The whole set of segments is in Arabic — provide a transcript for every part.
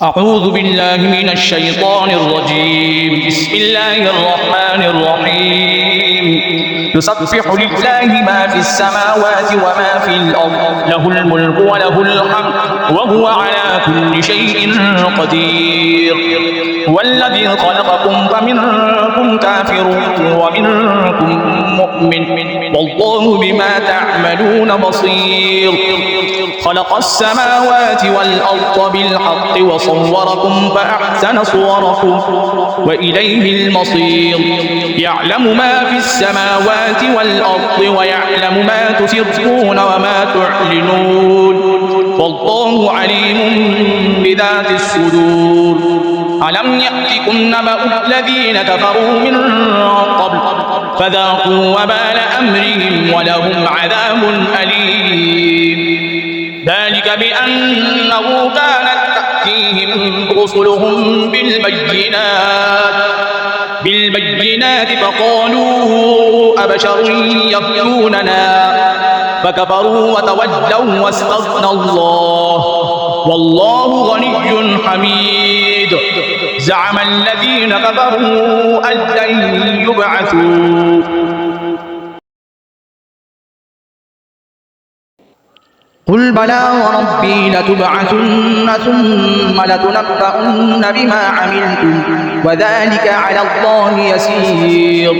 أعوذ بالله من الشيطان الرجيم. بسم الله الرحمن الرحيم. يسبح لله ما في السماوات وما في الأرض، له الملك وله الحمد وهو على كل شيء قدير. هو الذي خلقكم فمنكم كافر ومنكم مؤمن، والله بما تعملون بصير. خلق السماوات والأرض بالحق وصوركم فأحسن صوركم وإليه المصير. يعلم ما في السماوات والأرض ويعلم ما تسرون وما تعلنون، والله عليم بذات الصدور. ألم يأتكم نبأ الذين كفروا من قبل فذاقوا وبال أمرهم ولهم عذاب أليم. ذلك بأنه كانت تأتيهم رسلهم بالبينات فقالوا أبشر يهدوننا فكفروا وتولوا واستغنى الله والله غني حميد. زعم الذين كفروا أن لن يبعثوا قل بلى وربي لتبعثن ثم لتنبؤن بما عملتم وذلك على الله يسير.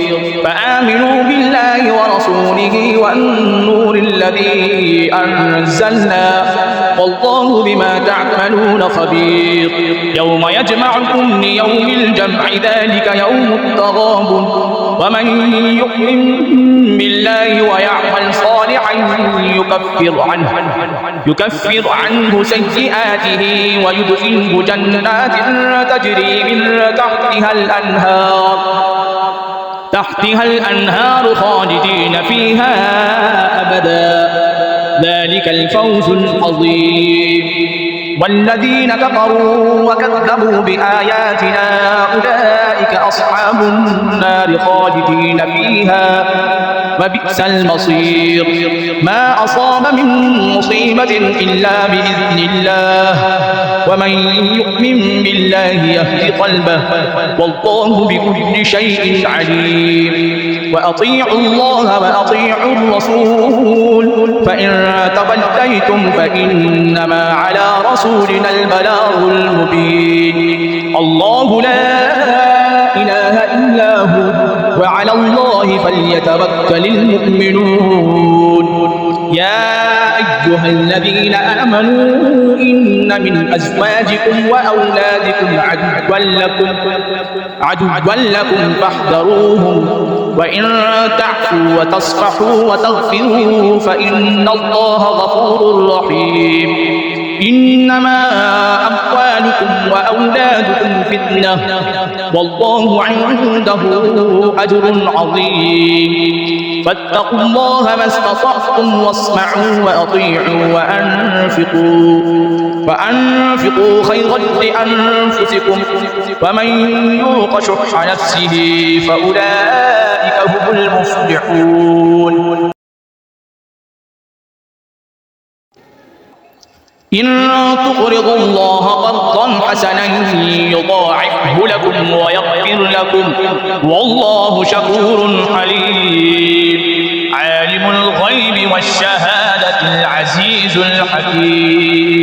فآمنوا بالله ورسوله والنور الذي أنزلنا والله بما تعملون خبير. يوم يجمعكم ليوم الجمع ذلك يوم التغابن، ومن يؤمن بالله ويعمل صالحا يكفر عنه سيئاته ويدخله جنات تجري من تحتها الأنهار خالدين فيها أبدا، ذلك الفوز العظيم. والذين كفروا وكذبوا بآياتنا أولئك أصحاب النار خالدين فيها وبئس المصير. ما أصاب من مصيبة إلا بإذن الله، ومن يؤمن بالله يهد قلبه والله بكل شيء عليم. وأطيعوا الله وأطيعوا الرسول فإن توليتم فإنما على رسولنا البلاغ المبين. الله لا إله إلا هو وعلى الله فليتوكل المؤمنون. يا أيها الذين آمنوا إن من أزواجكم وأولادكم عدوا لكم فاحذروهم، وإن تعفوا وتصفحوا وتغفروا فإن الله غفور رحيم. إنما أموالكم وأولادكم فتنة والله عنده أجر عظيم. فاتقوا الله ما استطعتم واسمعوا وأطيعوا وأنفقوا خيرا لأنفسكم ومن يوق شح نفسه فأولئك هم المفلحون. إن تقرضوا الله قرضا حسنا يضاعفه لكم ويغفر لكم والله شكور حليم. عالم الغيب والشهادة العزيز الحكيم.